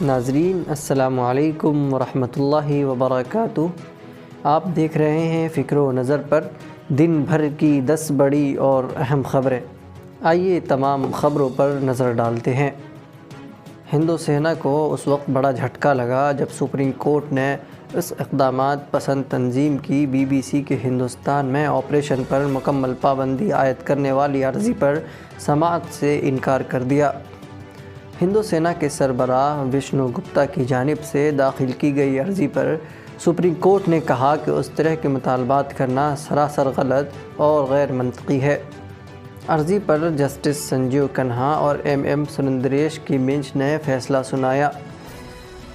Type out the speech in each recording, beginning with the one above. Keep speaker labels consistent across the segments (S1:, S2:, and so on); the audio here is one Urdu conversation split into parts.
S1: ناظرین السلام علیکم ورحمۃ اللہ وبرکاتہ۔ آپ دیکھ رہے ہیں فکر و نظر پر دن بھر کی 10 بڑی اور اہم خبریں۔ آئیے تمام خبروں پر نظر ڈالتے ہیں۔ ہندو سینا کو اس وقت بڑا جھٹکا لگا جب سپریم کورٹ نے اس اقدامات پسند تنظیم کی BBC کے ہندوستان میں آپریشن پر مکمل پابندی عائد کرنے والی عرضی پر سماعت سے انکار کر دیا۔ ہندو سینا کے سربراہ وشنو گپتا کی جانب سے داخل کی گئی عرضی پر سپریم کورٹ نے کہا کہ اس طرح کے مطالبات کرنا سراسر غلط اور غیر منطقی ہے۔ عرضی پر جسٹس سنجیو کنہا اور MM سندریش کی بینچ نے فیصلہ سنایا۔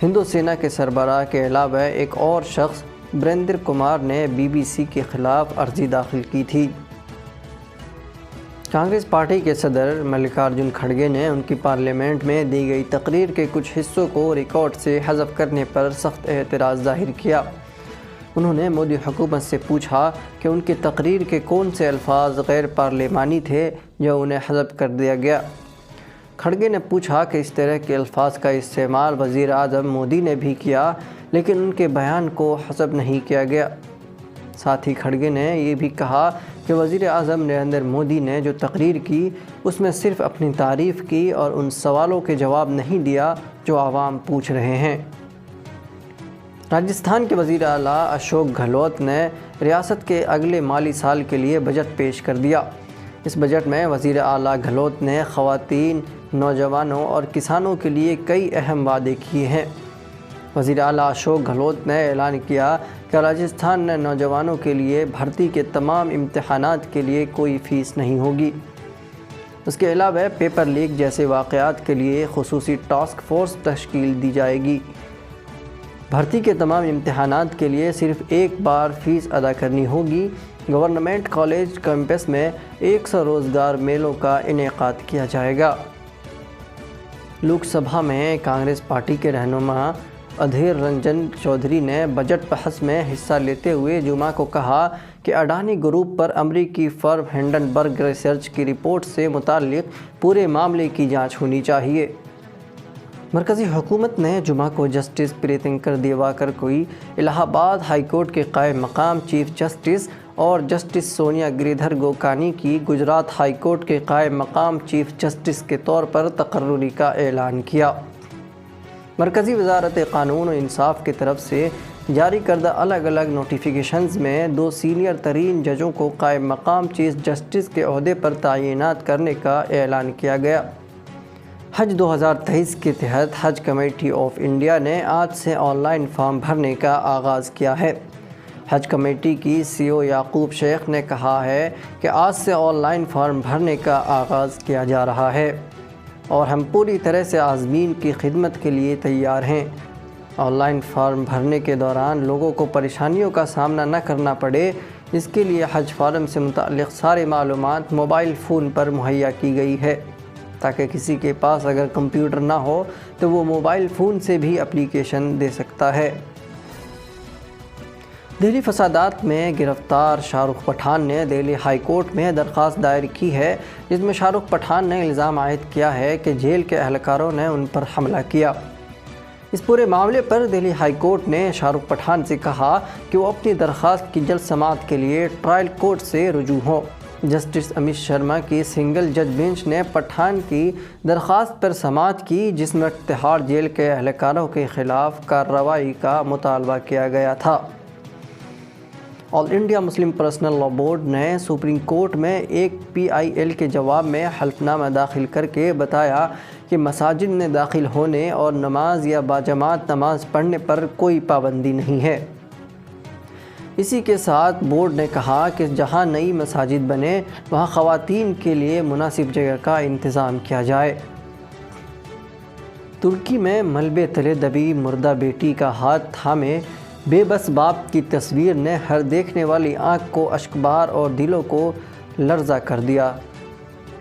S1: ہندو سینا کے سربراہ کے علاوہ ایک اور شخص بریندر کمار نے BBC کے خلاف عرضی داخل کی تھی۔ کانگریس پارٹی کے صدر ملکارجن کھڑگے نے ان کی پارلیمنٹ میں دی گئی تقریر کے کچھ حصوں کو ریکارڈ سے حذف کرنے پر سخت اعتراض ظاہر کیا۔ انہوں نے مودی حکومت سے پوچھا کہ ان کی تقریر کے کون سے الفاظ غیر پارلیمانی تھے جو انہیں حذف کر دیا گیا۔ کھڑگے نے پوچھا کہ اس طرح کے الفاظ کا استعمال وزیر اعظم مودی نے بھی کیا لیکن ان کے بیان کو حذف نہیں کیا گیا۔ ساتھ ہی کھڑگے نے یہ بھی کہا کہ وزیر اعظم نریندر مودی نے جو تقریر کی اس میں صرف اپنی تعریف کی اور ان سوالوں کے جواب نہیں دیا جو عوام پوچھ رہے ہیں۔ راجستھان کے وزیر اعلیٰ اشوک گہلوت نے ریاست کے اگلے مالی سال کے لیے بجٹ پیش کر دیا۔ اس بجٹ میں وزیر اعلیٰ گہلوت نے خواتین، نوجوانوں اور کسانوں کے لیے کئی اہم وعدے کیے ہیں۔ وزیر اعلیٰ اشوک گہلوت نے اعلان کیا کہ راجستھان میں نوجوانوں کے لیے بھرتی کے تمام امتحانات کے لیے کوئی فیس نہیں ہوگی۔ اس کے علاوہ پیپر لیک جیسے واقعات کے لیے خصوصی ٹاسک فورس تشکیل دی جائے گی۔ بھرتی کے تمام امتحانات کے لیے صرف ایک بار فیس ادا کرنی ہوگی۔ گورنمنٹ کالج کیمپس میں 100 روزگار میلوں کا انعقاد کیا جائے گا۔ لوک سبھا میں کانگریس پارٹی کے رہنما ادھیر رنجن چودھری نے بجٹ بحث میں حصہ لیتے ہوئے جمعہ کو کہا کہ اڈانی گروپ پر امریکی فرم ہنڈنبرگ ریسرچ کی رپورٹ سے متعلق پورے معاملے کی جانچ ہونی چاہیے۔ مرکزی حکومت نے جمعہ کو جسٹس پریتنکر دیواکر کوئی الہ آباد ہائی کورٹ کے قائم مقام چیف جسٹس اور جسٹس سونیا گریدھر گوکانی کی گجرات ہائی کورٹ کے قائم مقام چیف جسٹس کے طور پر تقرری کا اعلان کیا۔ مرکزی وزارت قانون و انصاف کی طرف سے جاری کردہ الگ الگ نوٹیفیکیشنز میں 2 سینئر ترین ججوں کو قائم مقام چیف جسٹس کے عہدے پر تعینات کرنے کا اعلان کیا گیا۔ حج 2023 کے تحت حج کمیٹی آف انڈیا نے آج سے آن لائن فارم بھرنے کا آغاز کیا ہے۔ حج کمیٹی کی CEO یعقوب شیخ نے کہا ہے کہ آج سے آن لائن فارم بھرنے کا آغاز کیا جا رہا ہے اور ہم پوری طرح سے عازمین کی خدمت کے لیے تیار ہیں۔ آن لائن فارم بھرنے کے دوران لوگوں کو پریشانیوں کا سامنا نہ کرنا پڑے، اس کے لیے حج فارم سے متعلق سارے معلومات موبائل فون پر مہیا کی گئی ہے تاکہ کسی کے پاس اگر کمپیوٹر نہ ہو تو وہ موبائل فون سے بھی اپلیکیشن دے سکتا ہے۔ دہلی فسادات میں گرفتار شاہ رخ پٹھان نے دہلی ہائی کورٹ میں درخواست دائر کی ہے جس میں شاہ رخ پٹھان نے الزام عائد کیا ہے کہ جیل کے اہلکاروں نے ان پر حملہ کیا۔ اس پورے معاملے پر دہلی ہائی کورٹ نے شاہ رخ پٹھان سے کہا کہ وہ اپنی درخواست کی جلد سماعت کے لیے ٹرائل کورٹ سے رجوع ہو۔ جسٹس امیت شرما کی سنگل جج بینچ نے پٹھان کی درخواست پر سماعت کی جس میں تہاڑ جیل کے اہلکاروں کے خلاف کارروائی کا مطالبہ کیا گیا تھا۔ All India Muslim personal law board نے سپریم کورٹ میں ایک PIL کے جواب میں حلف نامہ داخل کر کے بتایا کہ مساجد میں داخل ہونے اور نماز یا باجماعت نماز پڑھنے پر کوئی پابندی نہیں ہے۔ اسی کے ساتھ بورڈ نے کہا کہ جہاں نئی مساجد بنے وہاں خواتین کے لیے مناسب جگہ کا انتظام کیا جائے۔ ترکی میں ملبے تلے دبی مردہ بیٹی کا ہاتھ تھامے بے بس باپ کی تصویر نے ہر دیکھنے والی آنکھ کو اشکبار اور دلوں کو لرزہ کر دیا۔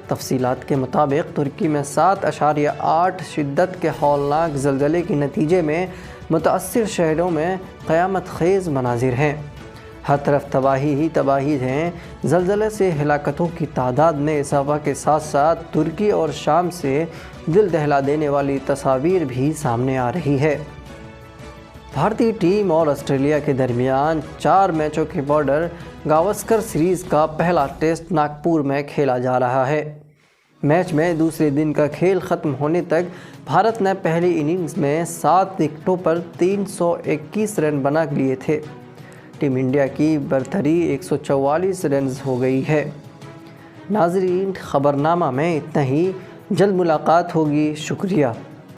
S1: تفصیلات کے مطابق ترکی میں 7.8 شدت کے ہولناک زلزلے کے نتیجے میں متاثر شہروں میں قیامت خیز مناظر ہیں۔ ہر طرف تباہی ہی تباہی ہیں۔ زلزلے سے ہلاکتوں کی تعداد میں اضافہ کے ساتھ ساتھ ترکی اور شام سے دل دہلا دینے والی تصاویر بھی سامنے آ رہی ہے۔ بھارتی ٹیم اور آسٹریلیا کے درمیان 4 میچوں کے بارڈر گاوسکر سیریز کا پہلا ٹیسٹ ناگپور میں کھیلا جا رہا ہے۔ میچ میں دوسرے دن کا کھیل ختم ہونے تک بھارت نے پہلی اننگز میں 7 وکٹوں پر 321 رن بنا لیے تھے۔ ٹیم انڈیا کی برتری 144 رنز ہو گئی ہے۔ ناظرین، خبرنامہ میں اتنا ہی، جلد ملاقات ہوگی، شکریہ۔